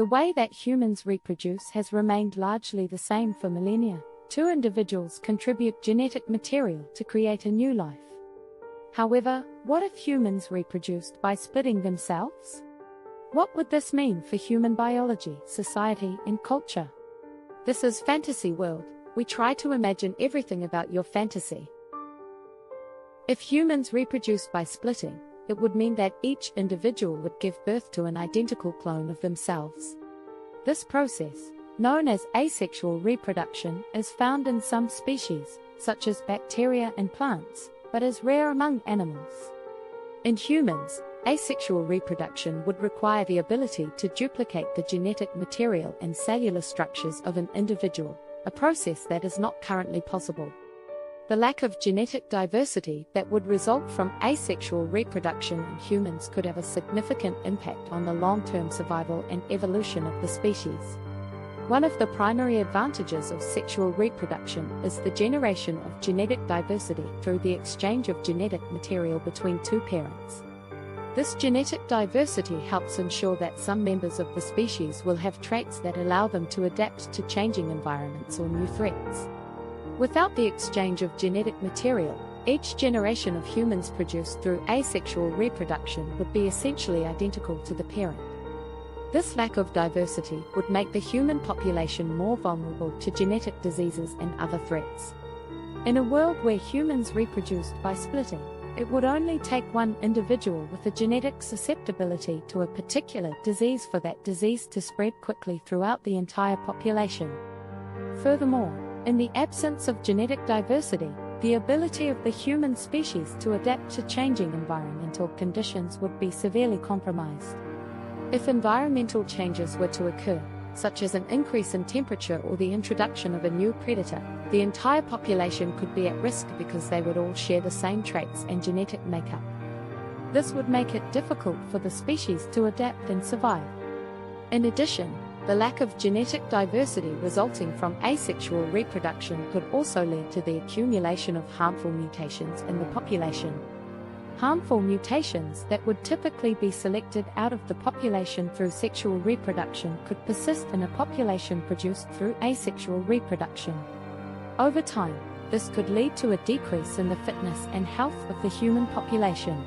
The way that humans reproduce has remained largely the same for millennia. Two individuals contribute genetic material to create a new life. However, what if humans reproduced by splitting themselves? What would this mean for human biology, society, and culture? This is Fantasy World. We try to imagine everything about your fantasy. If humans reproduced by splitting, it would mean that each individual would give birth to an identical clone of themselves. This process, known as asexual reproduction, is found in some species, such as bacteria and plants, but is rare among animals. In humans, asexual reproduction would require the ability to duplicate the genetic material and cellular structures of an individual, a process that is not currently possible. The lack of genetic diversity that would result from asexual reproduction in humans could have a significant impact on the long-term survival and evolution of the species. One of the primary advantages of sexual reproduction is the generation of genetic diversity through the exchange of genetic material between two parents. This genetic diversity helps ensure that some members of the species will have traits that allow them to adapt to changing environments or new threats. Without the exchange of genetic material, each generation of humans produced through asexual reproduction would be essentially identical to the parent. This lack of diversity would make the human population more vulnerable to genetic diseases and other threats. In a world where humans reproduced by splitting, it would only take one individual with a genetic susceptibility to a particular disease for that disease to spread quickly throughout the entire population. Furthermore, in the absence of genetic diversity, the ability of the human species to adapt to changing environmental conditions would be severely compromised. If environmental changes were to occur, such as an increase in temperature or the introduction of a new predator, the entire population could be at risk because they would all share the same traits and genetic makeup. This would make it difficult for the species to adapt and survive. In addition, the lack of genetic diversity resulting from asexual reproduction could also lead to the accumulation of harmful mutations in the population. Harmful mutations that would typically be selected out of the population through sexual reproduction could persist in a population produced through asexual reproduction. Over time, this could lead to a decrease in the fitness and health of the human population.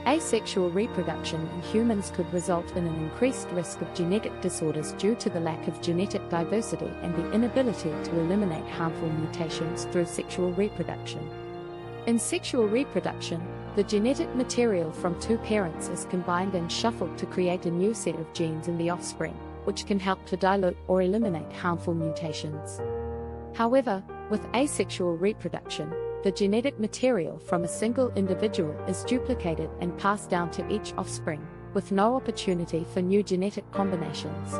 Asexual reproduction in humans could result in an increased risk of genetic disorders due to the lack of genetic diversity and the inability to eliminate harmful mutations through sexual reproduction. In sexual reproduction, the genetic material from two parents is combined and shuffled to create a new set of genes in the offspring, which can help to dilute or eliminate harmful mutations. However, with asexual reproduction, the genetic material from a single individual is duplicated and passed down to each offspring, with no opportunity for new genetic combinations.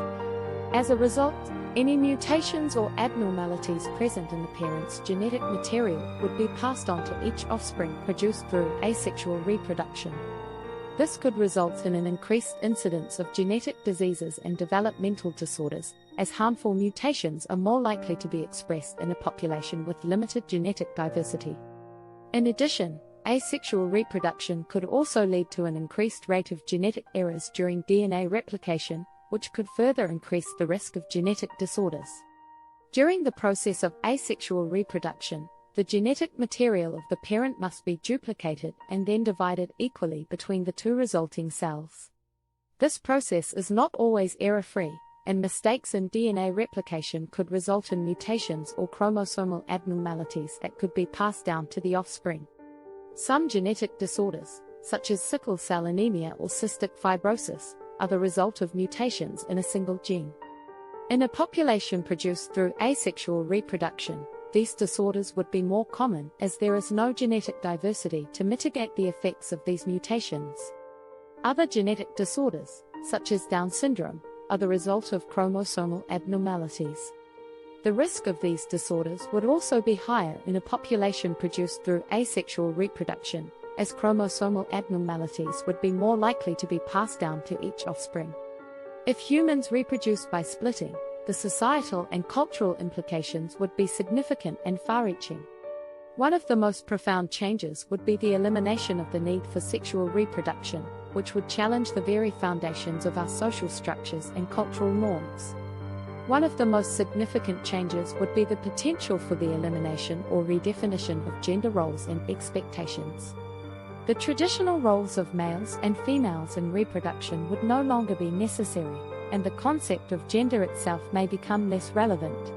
As a result, any mutations or abnormalities present in the parent's genetic material would be passed on to each offspring produced through asexual reproduction. This could result in an increased incidence of genetic diseases and developmental disorders, as harmful mutations are more likely to be expressed in a population with limited genetic diversity. In addition, asexual reproduction could also lead to an increased rate of genetic errors during DNA replication, which could further increase the risk of genetic disorders. During the process of asexual reproduction, the genetic material of the parent must be duplicated and then divided equally between the two resulting cells. This process is not always error-free, and mistakes in DNA replication could result in mutations or chromosomal abnormalities that could be passed down to the offspring. Some genetic disorders, such as sickle cell anemia or cystic fibrosis, are the result of mutations in a single gene. In a population produced through asexual reproduction, these disorders would be more common as there is no genetic diversity to mitigate the effects of these mutations. Other genetic disorders, such as Down syndrome, are the result of chromosomal abnormalities. The risk of these disorders would also be higher in a population produced through asexual reproduction, as chromosomal abnormalities would be more likely to be passed down to each offspring. If humans reproduced by splitting, the societal and cultural implications would be significant and far-reaching. One of the most profound changes would be the elimination of the need for sexual reproduction, which would challenge the very foundations of our social structures and cultural norms. One of the most significant changes would be the potential for the elimination or redefinition of gender roles and expectations. The traditional roles of males and females in reproduction would no longer be necessary, and the concept of gender itself may become less relevant.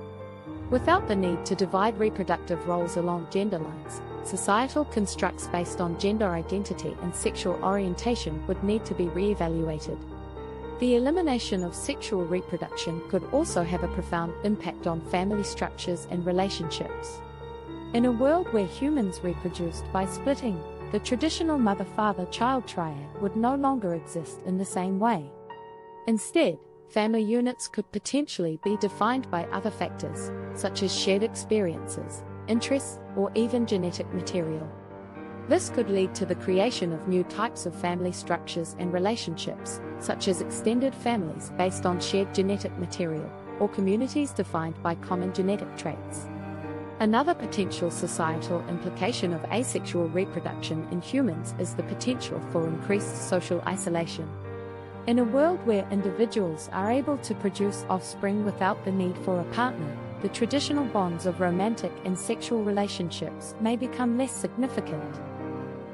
Without the need to divide reproductive roles along gender lines, societal constructs based on gender identity and sexual orientation would need to be re-evaluated. The elimination of sexual reproduction could also have a profound impact on family structures and relationships. In a world where humans reproduced by splitting, the traditional mother-father-child triad would no longer exist in the same way. Instead, family units could potentially be defined by other factors, such as shared experiences, interests, or even genetic material. This could lead to the creation of new types of family structures and relationships, such as extended families based on shared genetic material, or communities defined by common genetic traits. Another potential societal implication of asexual reproduction in humans is the potential for increased social isolation. In a world where individuals are able to produce offspring without the need for a partner, the traditional bonds of romantic and sexual relationships may become less significant.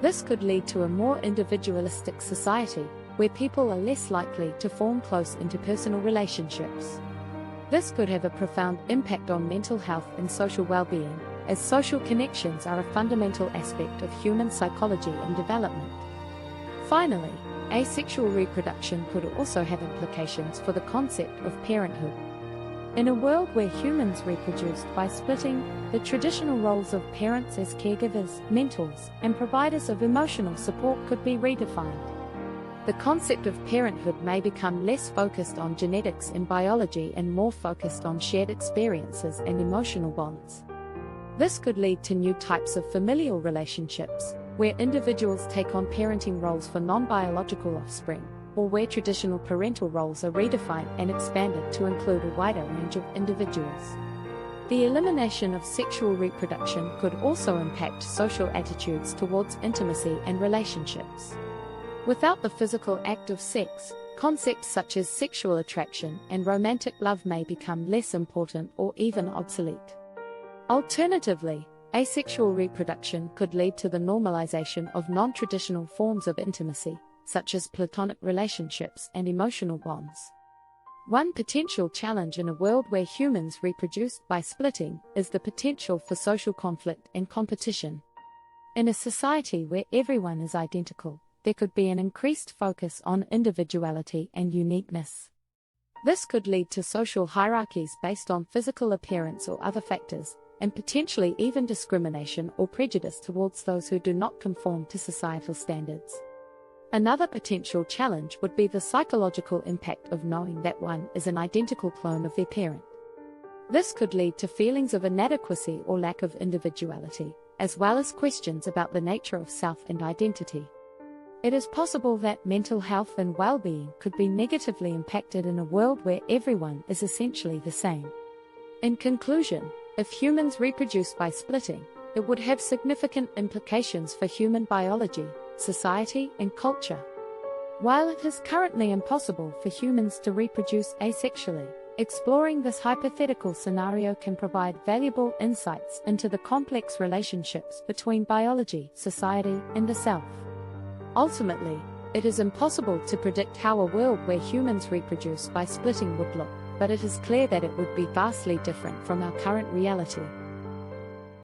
This could lead to a more individualistic society, where people are less likely to form close interpersonal relationships. This could have a profound impact on mental health and social well-being, as social connections are a fundamental aspect of human psychology and development. Finally, asexual reproduction could also have implications for the concept of parenthood. In a world where humans reproduced by splitting, the traditional roles of parents as caregivers, mentors, and providers of emotional support could be redefined. The concept of parenthood may become less focused on genetics and biology and more focused on shared experiences and emotional bonds. This could lead to new types of familial relationships, where individuals take on parenting roles for non-biological offspring, or where traditional parental roles are redefined and expanded to include a wider range of individuals. The elimination of sexual reproduction could also impact social attitudes towards intimacy and relationships. Without the physical act of sex, concepts such as sexual attraction and romantic love may become less important or even obsolete. Alternatively, asexual reproduction could lead to the normalization of non-traditional forms of intimacy, such as platonic relationships and emotional bonds. One potential challenge in a world where humans reproduced by splitting is the potential for social conflict and competition. In a society where everyone is identical, there could be an increased focus on individuality and uniqueness. This could lead to social hierarchies based on physical appearance or other factors, and potentially even discrimination or prejudice towards those who do not conform to societal standards. Another potential challenge would be the psychological impact of knowing that one is an identical clone of their parent. This could lead to feelings of inadequacy or lack of individuality, as well as questions about the nature of self and identity. It is possible that mental health and well-being could be negatively impacted in a world where everyone is essentially the same. In conclusion, if humans reproduced by splitting, it would have significant implications for human biology, society, and culture. While it is currently impossible for humans to reproduce asexually, exploring this hypothetical scenario can provide valuable insights into the complex relationships between biology, society, and the self. Ultimately, it is impossible to predict how a world where humans reproduce by splitting would look, but it is clear that it would be vastly different from our current reality.